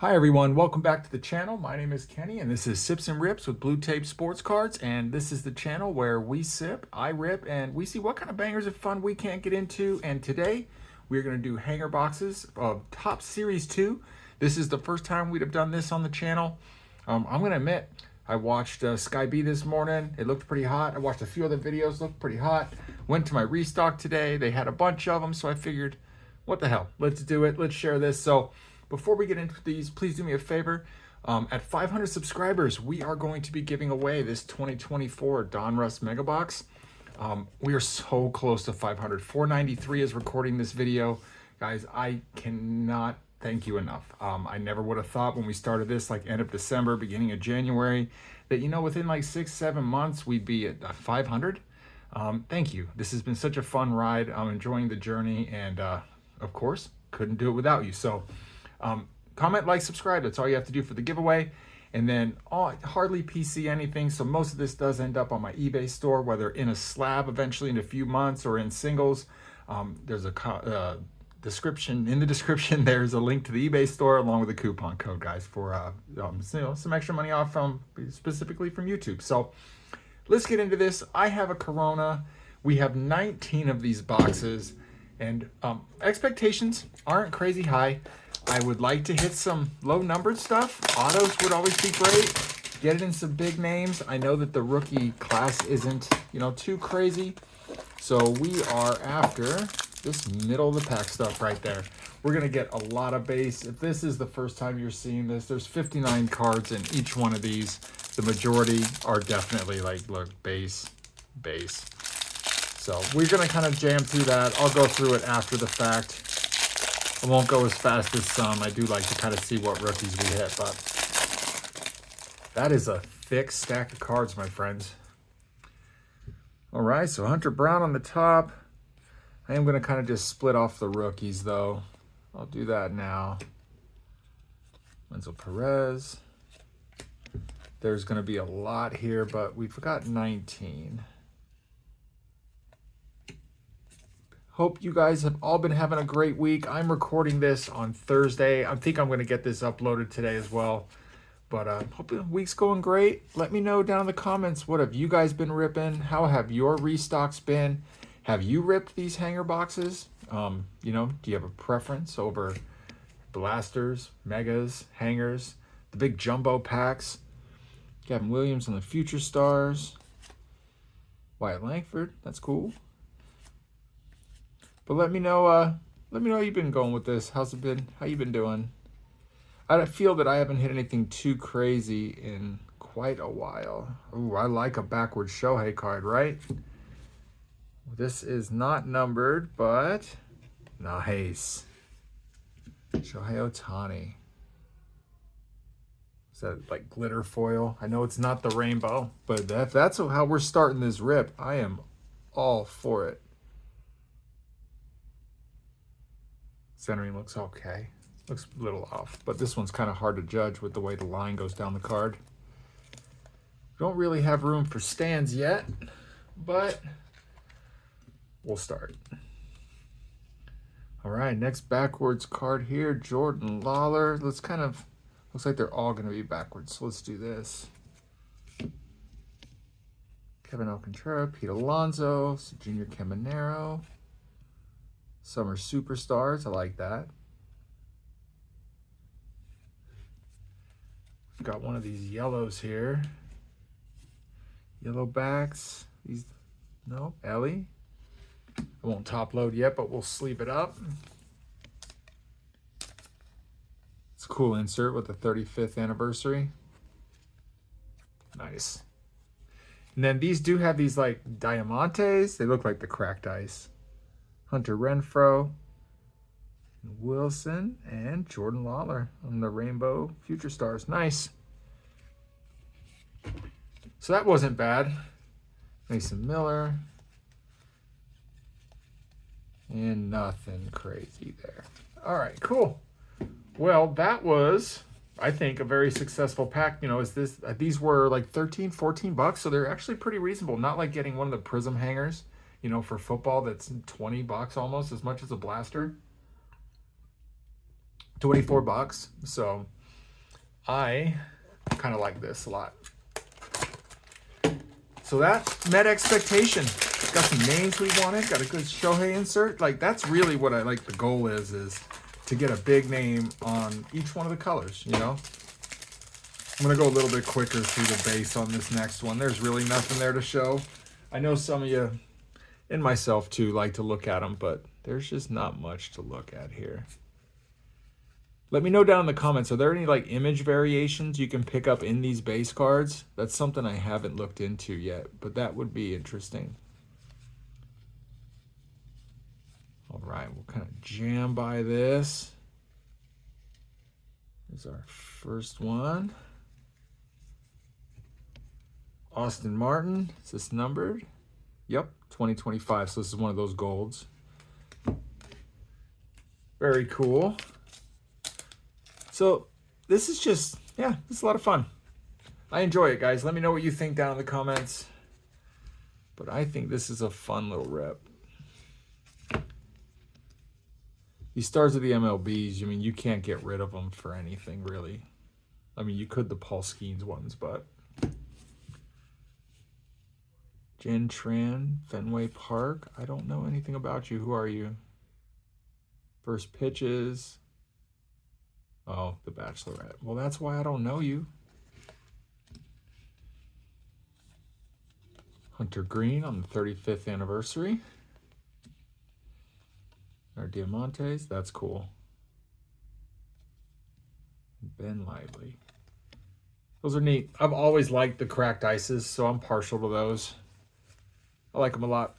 Hi everyone, welcome back to the channel. My name is Kenny and this is Sips and Rips with Blue Tape Sports Cards, and this is the channel where we sip, I rip, and we see what kind of bangers of fun we can't get into. And today we're going to do hanger boxes of Top Series 2. This is the first time we'd have done this on the channel. I'm going to admit, I watched Sky B this morning. It looked pretty hot. I watched a few other videos, looked pretty hot. Went to my restock today. They had a bunch of them, so I figured, what the hell, let's do it. Let's share this. So before we get into these, please do me a favor. At 500 subscribers, we are going to be giving away this 2024 Donruss Mega Box. We are so close to 500. 493 is recording this video. Guys, I cannot thank you enough. I never would have thought when we started this, like end of December, beginning of January, that, within like 6-7 months, we'd be at 500. Thank you. This has been such a fun ride. I'm enjoying the journey, and of course, couldn't do it without you. So comment, like, subscribe. That's all you have to do for the giveaway. And then hardly PC anything, so most of this does end up on my eBay store, whether in a slab eventually in a few months or in singles. There's a description. In the description, there's a link to the eBay store along with a coupon code, guys, for some extra money off specifically from YouTube. So let's get into this. I have a Corona. We have 19 of these boxes, and expectations aren't crazy high. I would like to hit some low-numbered stuff. Autos would always be great. Get it in some big names. I know that the rookie class isn't, too crazy. So we are after this middle-of-the-pack stuff right there. We're going to get a lot of base. If this is the first time you're seeing this, there's 59 cards in each one of these. The majority are definitely look, base. So we're going to kind of jam through that. I'll go through it after the fact. I won't go as fast as some. I do like to kind of see what rookies we hit, but that is a thick stack of cards, my friends. All right, so Hunter Brown on the top. I am going to kind of just split off the rookies, though. I'll do that now. Wenzel Perez. There's going to be a lot here, but we've got 19. Hope you guys have all been having a great week. I'm recording this on Thursday. I think I'm going to get this uploaded today as well. But hope the week's going great. Let me know down in the comments, what have you guys been ripping? How have your restocks been? Have you ripped these hanger boxes? Do you have a preference over blasters, megas, hangers, the big jumbo packs? Gavin Williams on the Future Stars. Wyatt Langford, that's cool. But let me know how you've been going with this. How's it been? How you been doing? I feel that I haven't hit anything too crazy in quite a while. Ooh, I like a backwards Shohei card, right? This is not numbered, but nice. Shohei Ohtani. Is that like glitter foil? I know it's not the rainbow, but if that's how we're starting this rip, I am all for it. Centering looks okay. Looks a little off, but this one's kind of hard to judge with the way the line goes down the card. Don't really have room for stands yet, but we'll start. All right, next backwards card here, Jordan Lawler. Looks like they're all going to be backwards, so let's do this. Kevin Alcantara, Pete Alonso, Junior Caminero. Summer Superstars, I like that. We've got one of these yellows here. Yellow backs. Ellie. I won't top load yet, but we'll sleeve it up. It's a cool insert with the 35th anniversary. Nice. And then these do have these like diamantes. They look like the cracked ice. Hunter Renfroe, Wilson, and Jordan Lawler on the Rainbow Future Stars. Nice. So that wasn't bad. Mason Miller. And nothing crazy there. All right, cool. Well, that was, I think, a very successful pack. These were like 13, 14 bucks, so they're actually pretty reasonable. Not like getting one of the Prism hangers. For football, that's 20 bucks almost as much as a blaster. 24 bucks. So I kind of like this a lot. So that met expectation. Got some names we wanted. Got a good Shohei insert. Like, that's really what I like. The goal is to get a big name on each one of the colors, you know? I'm going to go a little bit quicker through the base on this next one. There's really nothing there to show. I know some of you, and myself too, like to look at them, but there's just not much to look at here. Let me know down in the comments, are there any like image variations you can pick up in these base cards? That's something I haven't looked into yet, but that would be interesting. All right, we'll kind of jam by this. Here's our first one. Austin Martin, is this numbered? Yep, 2025, so this is one of those golds. Very cool. So this is just, yeah, this is a lot of fun. I enjoy it, guys. Let me know what you think down in the comments. But I think this is a fun little rip. These stars of the MLBs, I mean, you can't get rid of them for anything, really. I mean, you could the Paul Skeens ones, but... Jen Tran, Fenway Park. I don't know anything about you. Who are you? First pitches. Oh, The Bachelorette. Well, that's why I don't know you. Hunter Green on the 35th anniversary. Our Diamantes. That's cool. Ben Lively. Those are neat. I've always liked the cracked ices, so I'm partial to those. I like them a lot.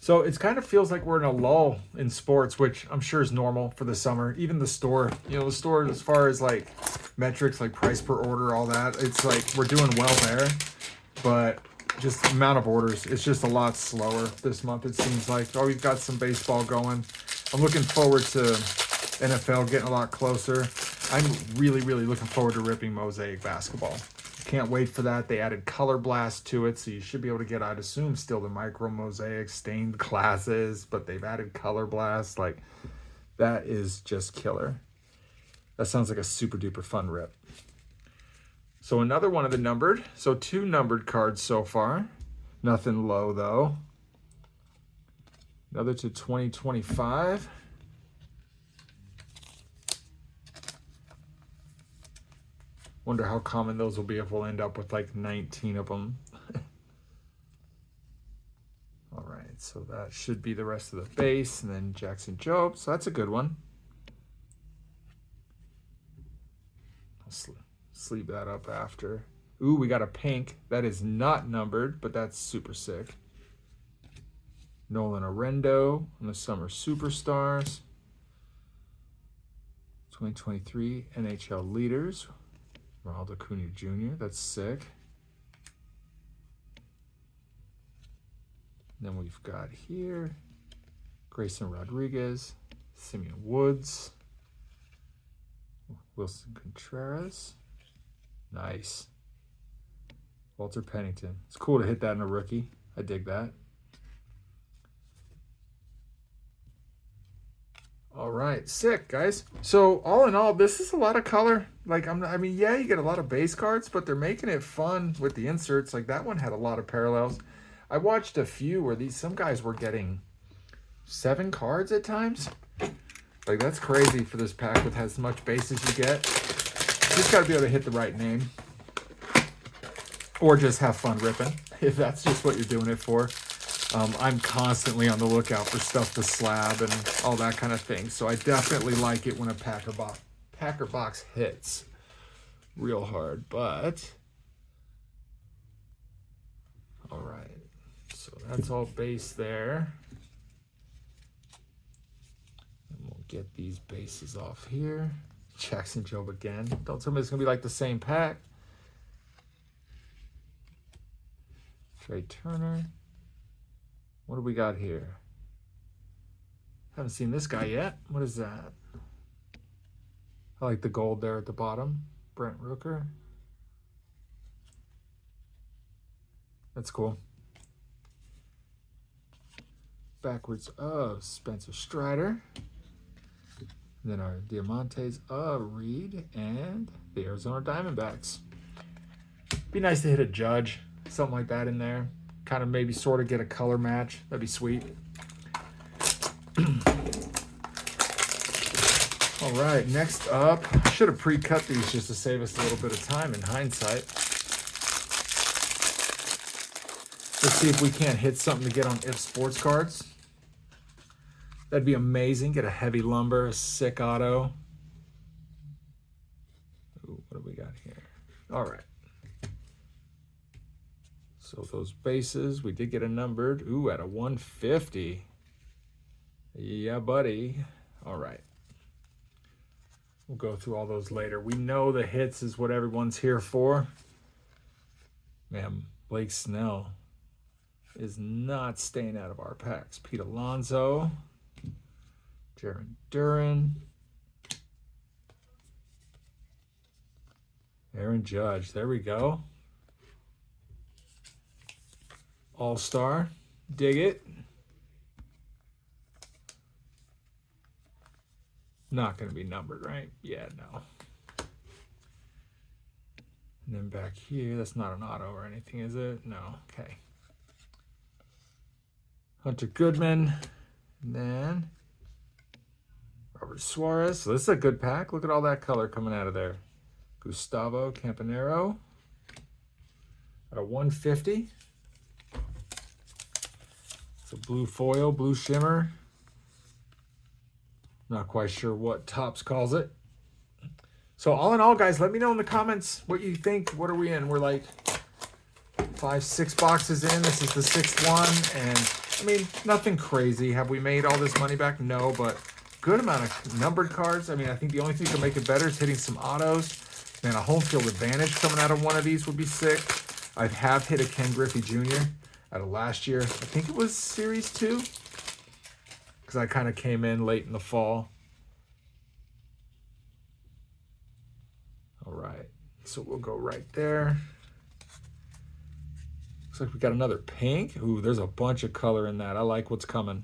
So it kind of feels like we're in a lull in sports, which I'm sure is normal for the summer. Even the store, you know, the store as far as like metrics, like price per order, all that, it's like we're doing well there. But just the amount of orders, it's just a lot slower this month, it seems like. Oh, we've got some baseball going. I'm looking forward to NFL getting a lot closer. I'm really, really looking forward to ripping Mosaic basketball. Can't wait for that. They added Color Blast to it, so you should be able to get, I'd assume, still the micro mosaic stained glasses, but they've added Color Blast. Like, that is just killer. That sounds like a super duper fun rip. So another one of the numbered. So 2 numbered cards so far. Nothing low, though. Another to 2025. Wonder how common those will be if we'll end up with like 19 of them. All right, so that should be the rest of the base, and then Jackson Jobe. So that's a good one. I'll sleeve that up after. Ooh, we got a pink. That is not numbered, but that's super sick. Nolan Arendo on the Summer Superstars. 2023 NHL Leaders. Ronald Acuna Jr., that's sick. And then we've got here Grayson Rodriguez, Simeon Woods, Wilson Contreras. Nice. Walter Pennington. It's cool to hit that in a rookie. I dig that. All right, sick, guys. So all in all, this is a lot of color. Like, I mean, yeah, you get a lot of base cards, but they're making it fun with the inserts. Like, that one had a lot of parallels. I watched a few where some guys were getting 7 cards at times. Like, that's crazy for this pack with as much base as you get. You just got to be able to hit the right name. Or just have fun ripping, if that's just what you're doing it for. I'm constantly on the lookout for stuff to slab and all that kind of thing. So I definitely like it when a Packer box hits real hard. But, all right. So that's all base there. And we'll get these bases off here. Jackson Jobe again. Don't tell me it's going to be like the same pack. Trey Turner. What do we got here? Haven't seen this guy yet. What is that? I like the gold there at the bottom. Brent Rooker. That's cool. Backwards of Spencer Strider. And then our Diamantes, Reed, and the Arizona Diamondbacks. Be nice to hit a Judge, something like that in there. Kind of maybe sort of get a color match. That'd be sweet. All right, next up, I should have pre-cut these just to save us a little bit of time in hindsight. Let's see if we can't hit something to get on If Sports Cards. That'd be amazing. Get a heavy lumber, a sick auto. Ooh, what do we got here? All right. So those bases, we did get a numbered. Ooh, at a 150. Yeah, buddy. All right. We'll go through all those later. We know the hits is what everyone's here for. Man, Blake Snell is not staying out of our packs. Pete Alonso, Jaron Duran, Aaron Judge. There we go. All-Star. Dig it. Not going to be numbered, right? Yeah, no. And then back here, that's not an auto or anything, is it? No. Okay. Hunter Goodman. And then Robert Suarez. So this is a good pack. Look at all that color coming out of there. Gustavo Campanero at a 150. It's a blue foil, blue shimmer. Not quite sure what Topps calls it. So all in all, guys, let me know in the comments what you think. What are we in? We're like 5-6 boxes in. This is the 6th one. And I mean, nothing crazy. Have we made all this money back? No, but good amount of numbered cards. I mean, I think the only thing to make it better is hitting some autos. Man, a home field advantage coming out of one of these would be sick. I have hit a Ken Griffey Jr. out of last year. I think it was Series 2. Because I kind of came in late in the fall. All right, so we'll go right there. Looks like we got another pink. Ooh, there's a bunch of color in that. I like what's coming.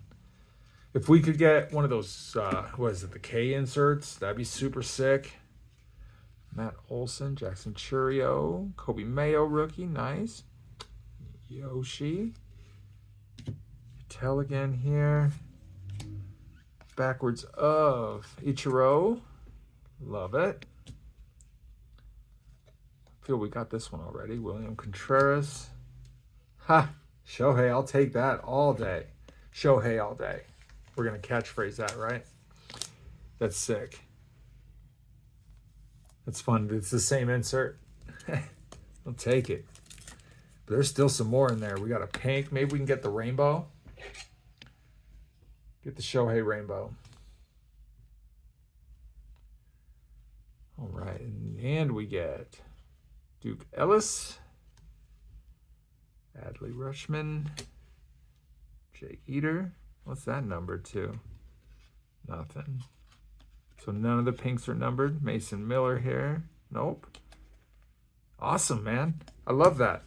If we could get one of those, what is it, the K inserts, that'd be super sick. Matt Olson, Jackson Churio, Kobe Mayo rookie, nice. Yoshi. Tell again here. Backwards of Ichiro. Love it. I feel we got this one already. William Contreras. Ha! Shohei, I'll take that all day. Shohei all day. We're going to catchphrase that, right? That's sick. That's fun. It's the same insert. I'll take it. But there's still some more in there. We got a pink. Maybe we can get the rainbow. Get the Shohei rainbow. All right. And we get Duke Ellis, Adley Rutschman, Jake Eater. What's that numbered to? Nothing. So none of the pinks are numbered. Mason Miller here. Nope. Awesome, man. I love that.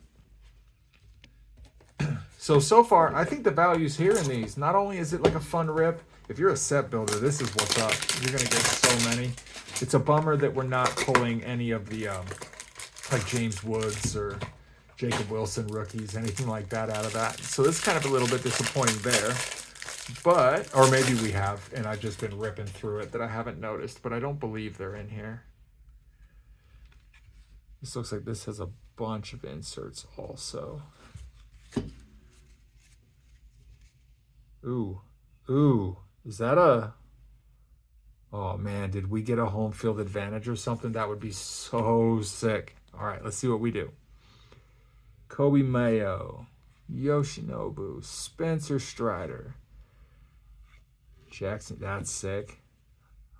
So far, I think the value's here in these. Not only is it like a fun rip, if you're a set builder, this is what's up. You're going to get so many. It's a bummer that we're not pulling any of the, like James Woods or Jacob Wilson rookies, anything like that out of that. So it's kind of a little bit disappointing there. But, or maybe we have, and I've just been ripping through it that I haven't noticed, but I don't believe they're in here. This looks like this has a bunch of inserts also. Ooh, is that a, oh man, did we get a home field advantage or something? That would be so sick. All right, let's see what we do. Kobe Mayo, Yoshinobu, Spencer Strider, Jackson, that's sick.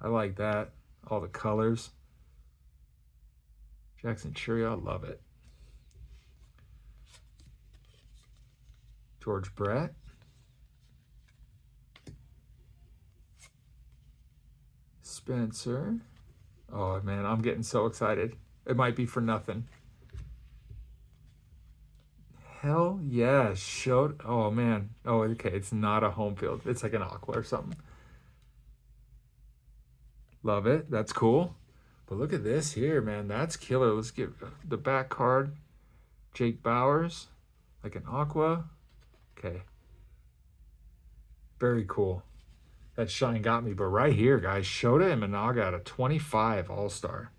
I like that. All the colors. Jackson Churio, I love it. George Brett. Spencer. Oh man, I'm getting so excited. It might be for nothing. Hell yeah, showed. Oh man. Oh, okay, it's not a home field. It's like an aqua or something. Love it. That's cool. But look at this here, man. That's killer. Let's get the back card. Jake Bowers, like an aqua. Okay. Very cool. That shine got me. But right here, guys, Shota Imanaga at a 25 All-Star.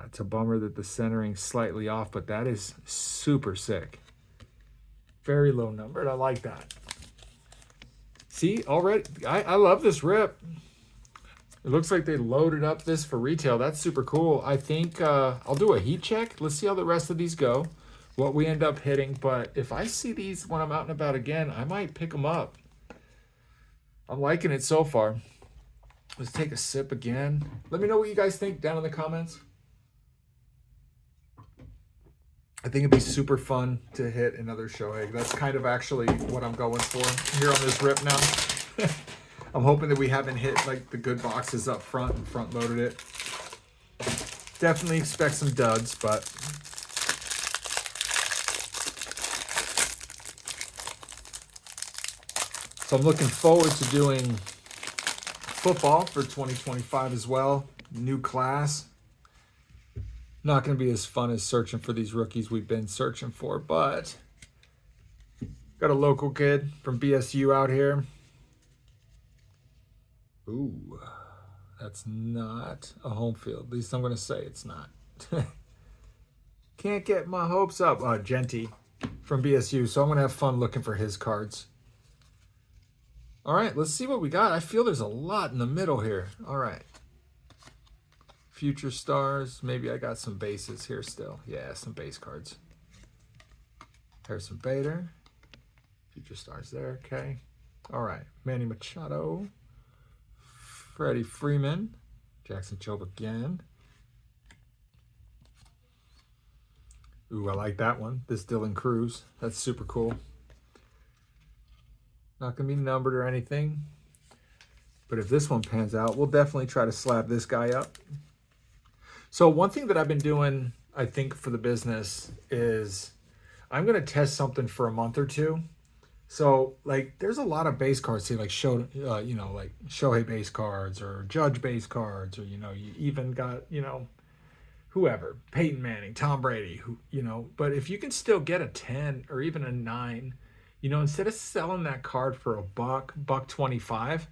It's a bummer that the centering's slightly off, but that is super sick. Very low numbered. I like that. See, already, I love this rip. It looks like they loaded up this for retail. That's super cool. I think I'll do a heat check. Let's see how the rest of these go, what we end up hitting. But if I see these when I'm out and about again, I might pick them up. I'm liking it so far. Let's take a sip again. Let me know what you guys think down in the comments. I think it'd be super fun to hit another Shohei. That's kind of actually what I'm going for here on this rip now. I'm hoping that we haven't hit like the good boxes up front and front loaded it. Definitely expect some duds, but so I'm looking forward to doing football for 2025 as well. New class. Not going to be as fun as searching for these rookies we've been searching for, but got a local kid from BSU out here. Ooh, that's not a home field. At least I'm going to say it's not. Can't get my hopes up. Genty from BSU, so I'm going to have fun looking for his cards. All right, let's see what we got. I feel there's a lot in the middle here. All right. Future stars. Maybe I got some bases here still. Yeah, some base cards. Harrison Bader. Future stars there. Okay. All right. Manny Machado. Freddie Freeman. Jackson Chobe again. Ooh, I like that one. This Dylan Cruz. That's super cool. Not going to be numbered or anything. But if this one pans out, we'll definitely try to slab this guy up. So one thing that I've been doing, I think, for the business is I'm going to test something for a month or two. So, like, there's a lot of base cards, say, like, like Shohei base cards or Judge base cards, or, you even got, whoever, Peyton Manning, Tom Brady, but if you can still get a 10 or even a 9, instead of selling that card for a $1.25,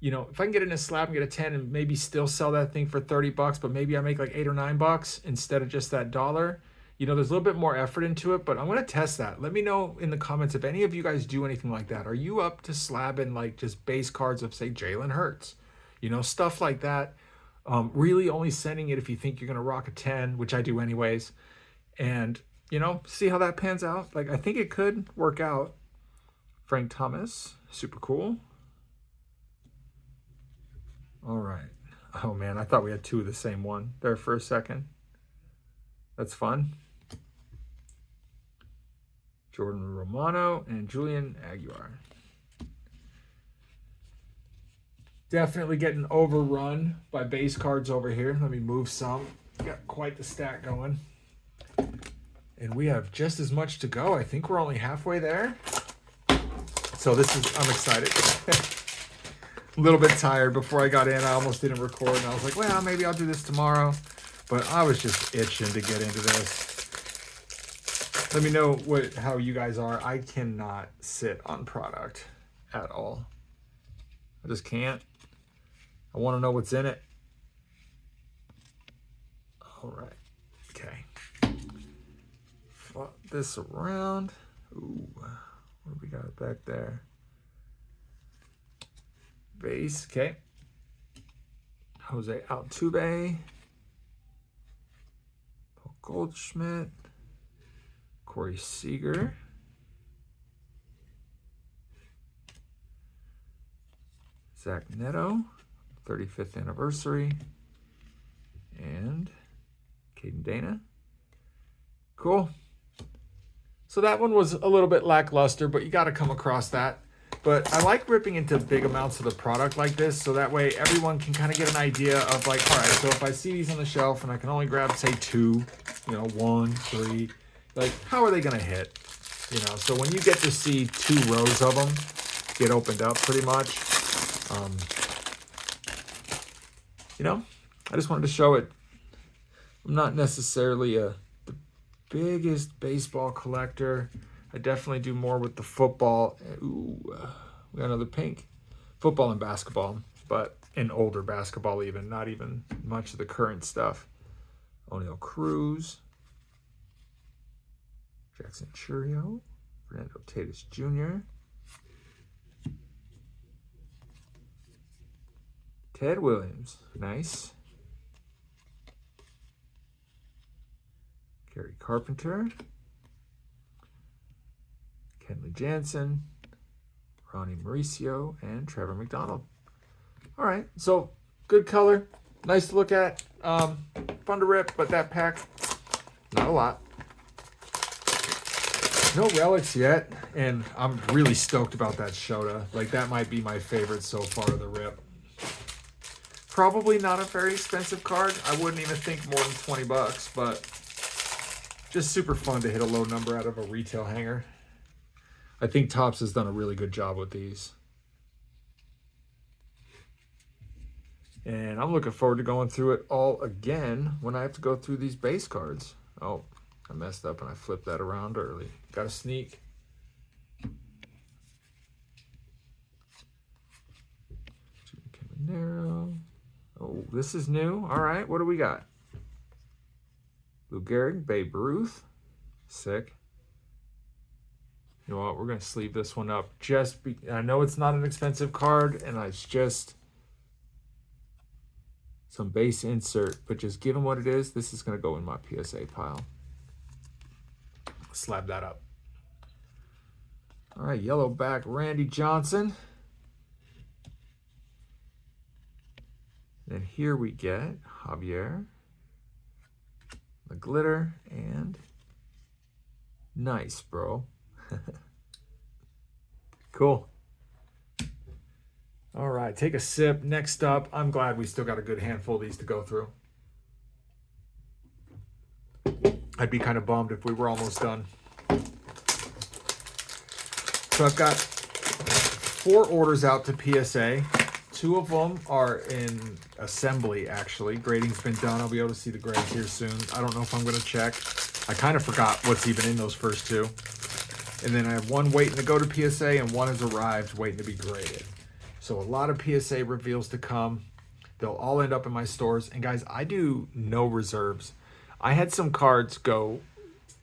if I can get in a slab and get a 10 and maybe still sell that thing for $30, but maybe I make like $8 or $9 instead of just that $1. There's a little bit more effort into it, but I'm going to test that. Let me know in the comments if any of you guys do anything like that. Are you up to slabbing like just base cards of, say, Jalen Hurts? Stuff like that. Really only sending it if you think you're going to rock a 10, which I do anyways. And, see how that pans out. Like, I think it could work out. Frank Thomas, super cool. All right. Oh, man, I thought we had two of the same one there for a second. That's fun. Jordan Romano and Julian Aguilar. Definitely getting overrun by base cards over here. Let me move some. Got quite the stack going. And we have just as much to go. I think we're only halfway there. So I'm excited. A little bit tired before I got in. I almost didn't record. And I was like, well, maybe I'll do this tomorrow. But I was just itching to get into this. Let me know how you guys are. I cannot sit on product at all. I just can't. I want to know what's in it. All right. Okay. Flop this around. Ooh. What do we got back there? Base. Okay. Jose Altuve. Paul Goldschmidt. Corey Seager. Zach Neto, 35th anniversary. And Caden Dana. Cool. So that one was a little bit lackluster, but you got to come across that. But I like ripping into big amounts of the product like this, so that way everyone can kind of get an idea of like, all right, so if I see these on the shelf and I can only grab, say, 2, 1, 3, like, how are they going to hit? So when you get to see 2 rows of them get opened up pretty much, you know, I just wanted to show it. I'm not necessarily the biggest baseball collector. I definitely do more with the football. Ooh, we got another pink. Football and basketball, but in older basketball even, not even much of the current stuff. O'Neal Cruz, Jackson Churio, Fernando Tatis Jr., Ted Williams, nice. Gary Carpenter, Kenley Jansen, Ronnie Mauricio, and Trevor McDonald. All right, so good color, nice to look at, fun to rip, but that pack, not a lot. No relics yet, and I'm really stoked about that Shota. Like, that might be my favorite so far of the rip. Probably not a very expensive card. I wouldn't even think more than 20 bucks, but just super fun to hit a low number out of a retail hanger. I think Topps has done a really good job with these. And I'm looking forward to going through it all again when I have to go through these base cards. Oh, I messed up and I flipped that around early. Got to sneak. Caminero. Oh, this is new. All right, what do we got? Lou Gehrig, Babe Ruth. Sick. You know what? We're going to sleeve this one up. I know it's not an expensive card, and it's just some base insert, but just given what it is, this is going to go in my PSA pile. Slab that up. All right, yellow back Randy Johnson. Then here we get Javier, the glitter, and nice, bro. Cool. All right, take a sip. Next up, I'm glad we still got a good handful of these to go through. I'd be kind of bummed if we were almost done. So I've got 4 orders out to PSA. 2 of them are in assembly, actually. Grading's been done. I'll be able to see the grades here soon. I don't know if I'm going to check. I kind of forgot what's even in those first 2. And then I have 1 waiting to go to PSA and 1 has arrived waiting to be graded. So a lot of PSA reveals to come. They'll all end up in my stores. And guys, I do no reserves. I had some cards go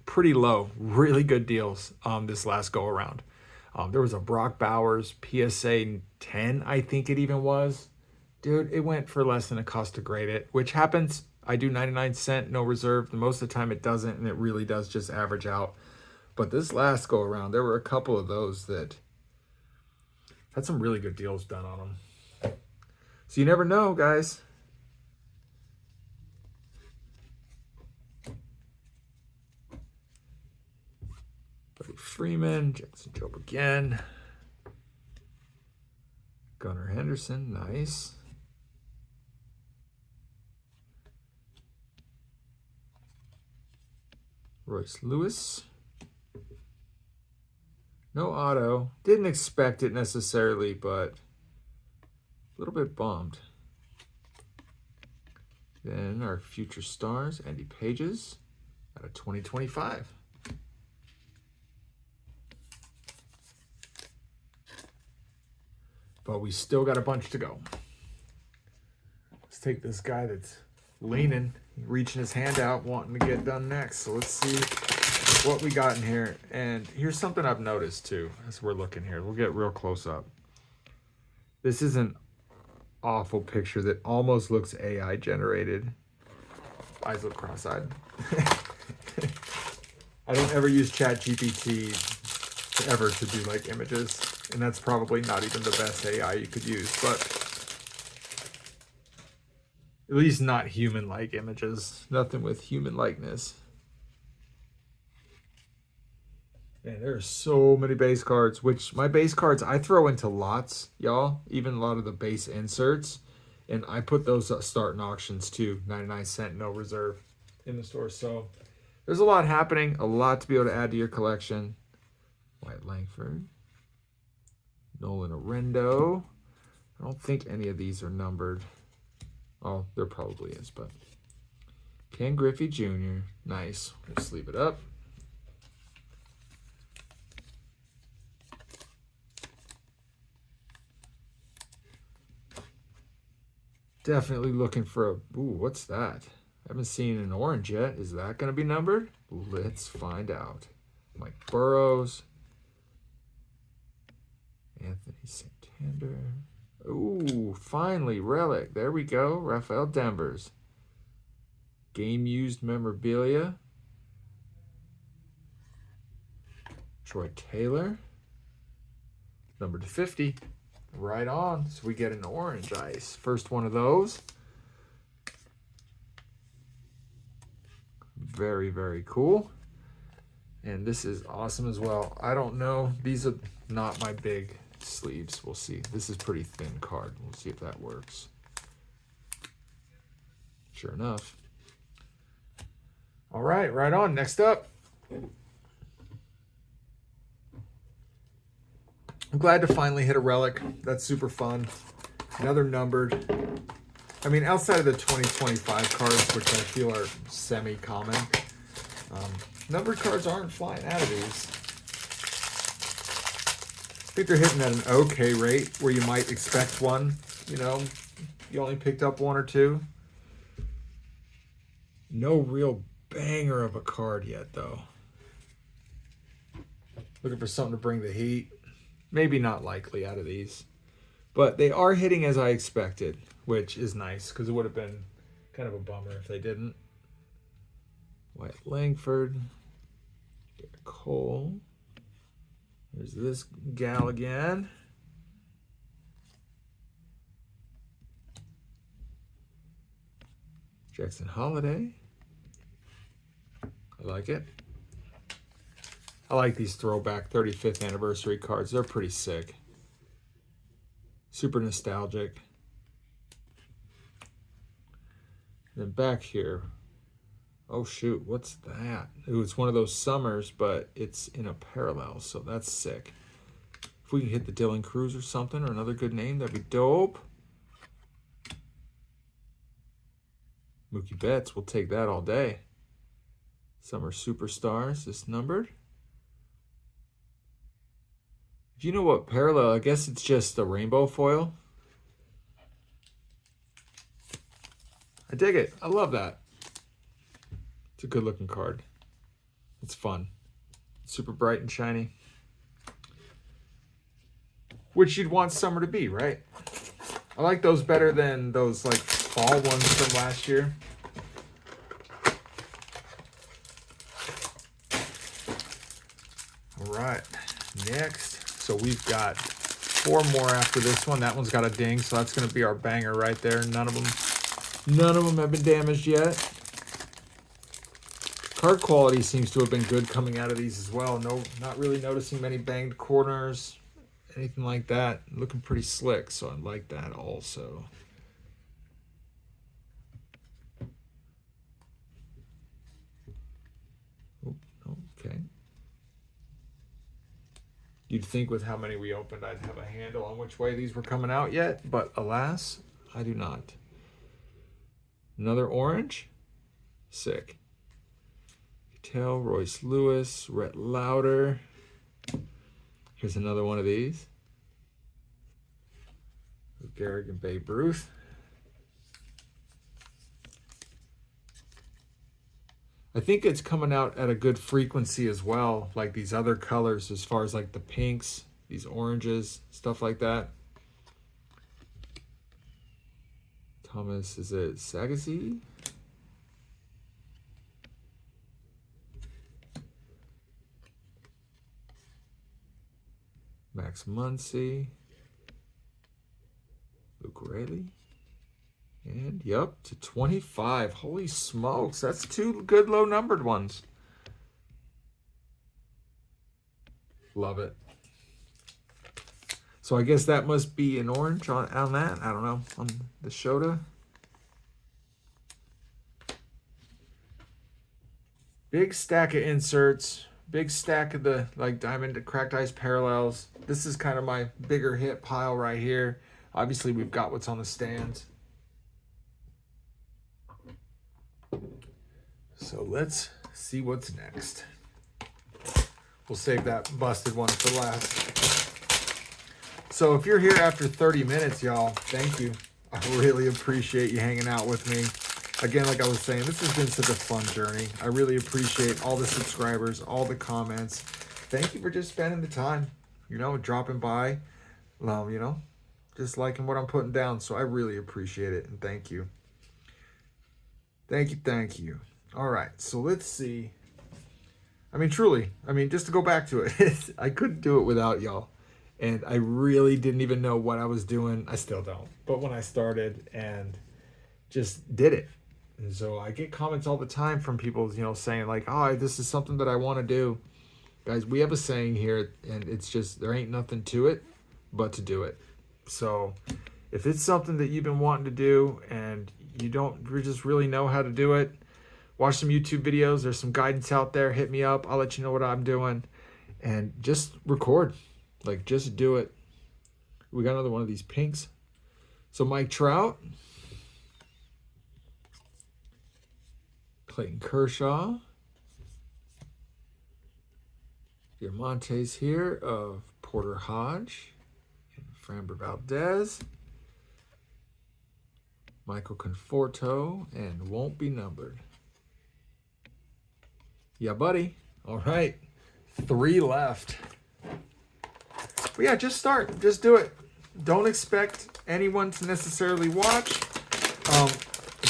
pretty low, really good deals this last go around. There was a Brock Bowers PSA 10, I think it even was. Dude, it went for less than it cost to grade it, which happens. I do 99-cent, no reserve. Most of the time it doesn't, and it really does just average out. But this last go around, there were a couple of those that had some really good deals done on them. So you never know, guys. Buddy Freeman, Jackson Job again. Gunnar Henderson, nice. Royce Lewis. No auto. Didn't expect it necessarily, but a little bit bummed. Then our future stars, Andy Pages, out of 2025. But we still got a bunch to go. Let's take this guy that's leaning, reaching his hand out, wanting to get done next. So let's see what we got in here. And here's something I've noticed too as we're looking here. We'll get real close up. This is an awful picture that almost looks AI generated. Eyes look cross-eyed. I don't ever use ChatGPT ever to do like images, and that's probably not even the best AI you could use, but at least not human-like images. Nothing with human likeness. Man, there are so many base cards, which my base cards I throw into lots, y'all. Even a lot of the base inserts. And I put those starting auctions too, 99-cent, no reserve in the store. So there's a lot happening, a lot to be able to add to your collection. White Langford. Nolan Arendo. I don't think any of these are numbered. Oh, there probably is, but Ken Griffey Jr. Nice. Let's leave it up. Definitely looking for a... Ooh, what's that? I haven't seen an orange yet. Is that going to be numbered? Let's find out. Mike Burrows. Anthony Santander. Ooh, finally, relic. There we go. Rafael Devers. Game-used memorabilia. Troy Taylor. Number 50. Right on. So we get an orange ice. First one of those. Very, very cool. And this is awesome as well. I don't know. These are not my big sleeves. We'll see. This is pretty thin card. We'll see if that works. Sure enough. All right, right on. Next up. I'm glad to finally hit a relic. That's super fun. Another numbered. I mean, outside of the 2025 cards, which I feel are semi-common, numbered cards aren't flying out of these. I think they're hitting at an okay rate where you might expect one. You know, you only picked up one or two. No real banger of a card yet, though. Looking for something to bring the heat. Maybe not likely out of these. But they are hitting as I expected, which is nice because it would have been kind of a bummer if they didn't. Wyatt Langford. Cole. There's this gal again. Jackson Holiday. I like it. I like these throwback 35th anniversary cards. They're pretty sick. Super nostalgic. Then back here. Oh shoot, what's that? Ooh, it's one of those summers, but it's in a parallel, so that's sick. If we can hit the Dylan Cruz or something, or another good name, that'd be dope. Mookie Betts, we'll take that all day. Summer Superstars, this numbered. Do you know what parallel? I guess it's just a rainbow foil. I dig it. I love that. It's a good looking card. It's fun. Super bright and shiny. Which you'd want summer to be, right? I like those better than those like fall ones from last year. All right, next. So we've got 4 more after this one. That one's got a ding, so that's going to be our banger right there. None of them have been damaged yet. Card quality seems to have been good coming out of these as well. No, not really noticing many banged corners, anything like that. Looking pretty slick, so I like that also. Okay. You'd think with how many we opened, I'd have a handle on which way these were coming out yet, but alas, I do not. Another orange. Sick. Tell Royce Lewis, Rhett Lauder. Here's another one of these. Gehrig and Babe Ruth. I think it's coming out at a good frequency as well, like these other colors as far as like the pinks, these oranges, stuff like that. Thomas, is it Sagassi? Max Muncy. Luke Rayleigh. And, yep, to 25. Holy smokes, that's 2 good low-numbered ones. Love it. So I guess that must be an orange on that. I don't know, on the Shota. Big stack of inserts. Big stack of the like diamond cracked ice parallels. This is kind of my bigger hit pile right here. Obviously, we've got what's on the stands. So let's see what's next. We'll save that busted one for last. So if you're here after 30 minutes, y'all, thank you. I really appreciate you hanging out with me. Again, like I was saying, this has been such a fun journey. I really appreciate all the subscribers, all the comments. Thank you for just spending the time, you know, dropping by, you know, just liking what I'm putting down. So I really appreciate it, and thank you. Thank you, thank you. All right, so let's see. I mean, truly, just to go back to it, I couldn't do it without y'all. And I really didn't even know what I was doing. I still don't. But when I started and just did it. And so I get comments all the time from people, you know, saying like, oh, this is something that I want to do. Guys, we have a saying here, and it's just, there ain't nothing to it but to do it. So if it's something that you've been wanting to do and you don't just really know how to do it, watch some YouTube videos. There's some guidance out there. Hit me up. I'll let you know what I'm doing. And just record. Like, just do it. We got another one of these pinks. So Mike Trout. Clayton Kershaw. Diamantes here of Porter Hodge. And Framber Valdez. Michael Conforto. And Won't Be Numbered. Yeah, buddy. All right. 3 left. But yeah, just start. Just do it. Don't expect anyone to necessarily watch.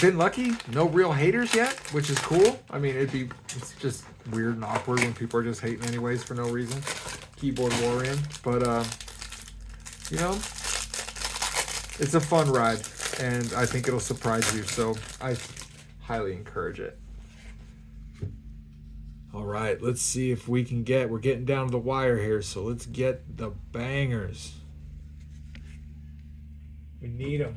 Been lucky. No real haters yet, which is cool. I mean, it's just weird and awkward when people are just hating anyways for no reason. Keyboard warrior. But, you know, it's a fun ride. And I think it'll surprise you. So I highly encourage it. All right, let's see if we can we're getting down to the wire here, so let's get the bangers. We need them.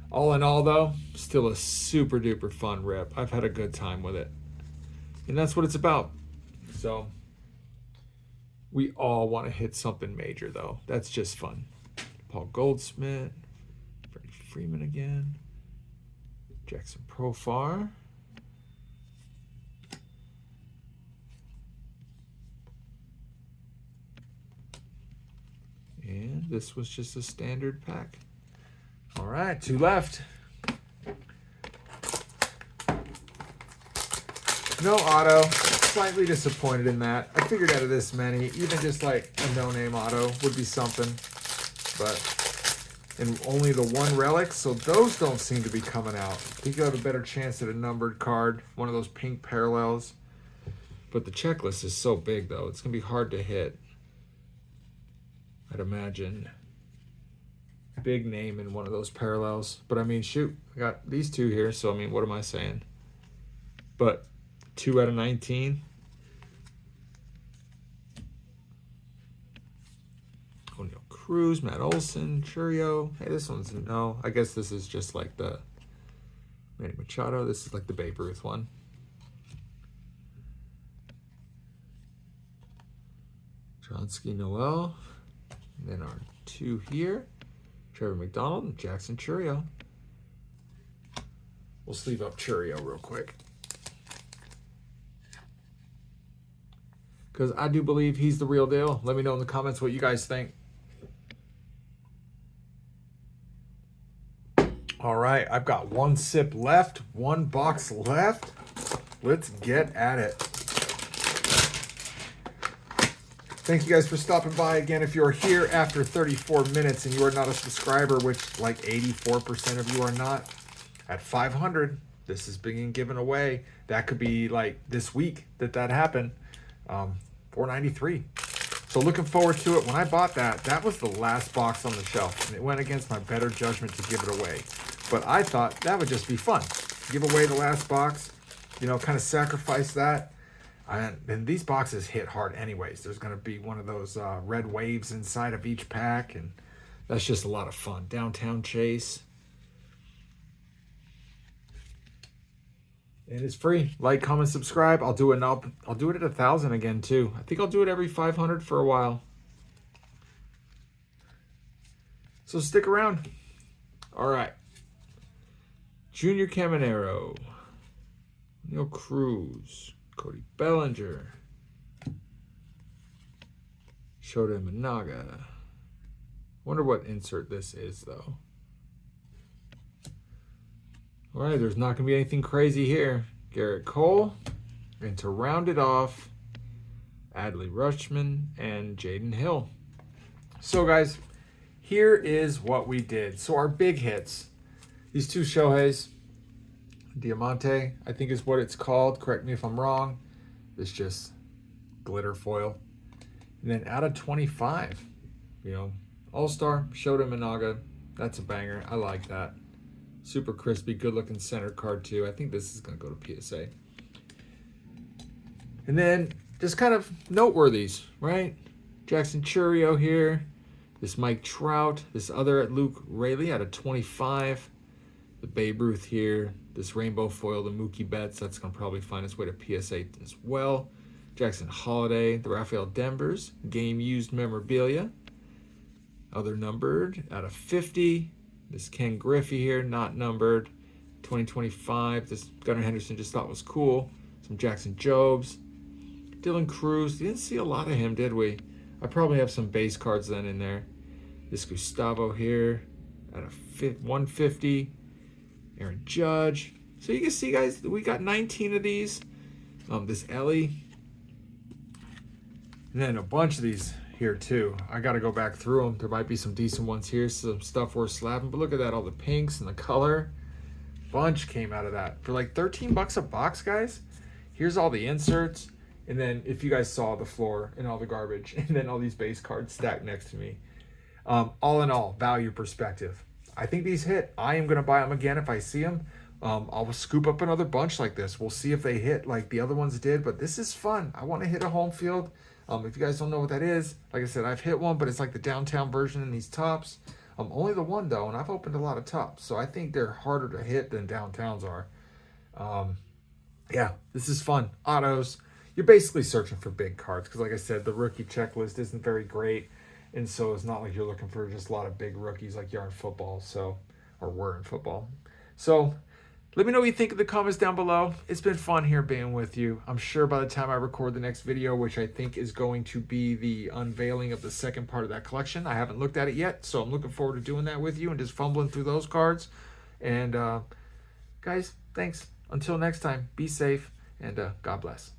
All in all, though, still a super duper fun rip. I've had a good time with it. And that's what it's about. So we all want to hit something major, though. That's just fun. Paul Goldsmith, Freddie Freeman again, Jackson Profar. And this was just a standard pack. All right, 2 left. No auto. Slightly disappointed in that. I figured out of this many, even just like a no-name auto would be something. But, and only the 1 relic, so those don't seem to be coming out. I think you'll have a better chance at a numbered card, one of those pink parallels. But the checklist is so big, though. It's going to be hard to hit. I'd imagine. Big name in one of those parallels. But I mean, shoot, I got these 2 here, so I mean, what am I saying? But 2 out of 19. O'Neal Cruz, Matt Olson, Churio. Hey, this one's no. I guess this is just like the Manny Machado. This is like the Babe Ruth one. Johnsky Noel. And then our 2 here, Trevor McDonald and Jackson Churio. We'll sleeve up Churio real quick. Because I do believe he's the real deal. Let me know in the comments what you guys think. All right, I've got 1 sip left, 1 box left. Let's get at it. Thank you guys for stopping by. Again, if you're here after 34 minutes and you are not a subscriber, which like 84% of you are not, at 500, this is being given away. That could be like this week that happened. $4.93. So looking forward to it. When I bought that was the last box on the shelf, and it went against my better judgment to give it away. But I thought that would just be fun. Give away the last box, you know, kind of sacrifice that. And these boxes hit hard anyways. There's going to be one of those red waves inside of each pack, and that's just a lot of fun. Downtown Chase. And it's free. Like, comment, subscribe. I'll do it at 1,000 again too. I think I'll do it every 500 for a while. So stick around. All right. Junior Caminero. Neil Cruz, Cody Bellinger, Shota Imanaga. Wonder what insert this is, though. All right, there's not going to be anything crazy here. Garrett Cole, and to round it off, Adley Rutschman and Jaden Hill. So, guys, here is what we did. So our big hits, these two Shoheis, Diamante, I think is what it's called. Correct me if I'm wrong. It's just glitter foil. And then out of 25, All-Star, Shota Imanaga. That's a banger. I like that. Super crispy, good-looking center card, too. I think this is going to go to PSA. And then just kind of noteworthies, right? Jackson Churio here. This Mike Trout. This other at Luke Raley out of 25. The Babe Ruth here. This rainbow foil, the Mookie Betts. That's going to probably find its way to PSA as well. Jackson Holiday. The Rafael Devers. Game used memorabilia. Other numbered out of 50. This Ken Griffey here, not numbered. 2025. This Gunnar Henderson just thought was cool. Some Jackson Jobs. Dylan Cruz. Didn't see a lot of him, did we? I probably have some base cards then in there. This Gustavo here at a 150. Aaron Judge. So you can see, guys, we got 19 of these. This Ellie. And then a bunch of these here too. I got to go back through them. There might be some decent ones here, some stuff worth slapping. But look at that, all the pinks and the color. Bunch came out of that for like 13 bucks a box, guys. Here's all the inserts. And then if you guys saw the floor and all the garbage, and then all these base cards stacked next to me. All in all, value perspective, I think these hit. I am going to buy them again if I see them. I'll scoop up another bunch like this. We'll see if they hit like the other ones did. But this is fun. I want to hit a home field. If you guys don't know what that is, like I said, I've hit one, but it's like the downtown version in these tops. Only the one, though, and I've opened a lot of tops. So I think they're harder to hit than downtowns are. Yeah, this is fun. Autos. You're basically searching for big cards because, like I said, the rookie checklist isn't very great. And so it's not like you're looking for just a lot of big rookies like you are in football, or were in football. So let me know what you think in the comments down below. It's been fun here being with you. I'm sure by the time I record the next video, which I think is going to be the unveiling of the second part of that collection. I haven't looked at it yet, so I'm looking forward to doing that with you and just fumbling through those cards. And guys, thanks. Until next time, be safe, and God bless.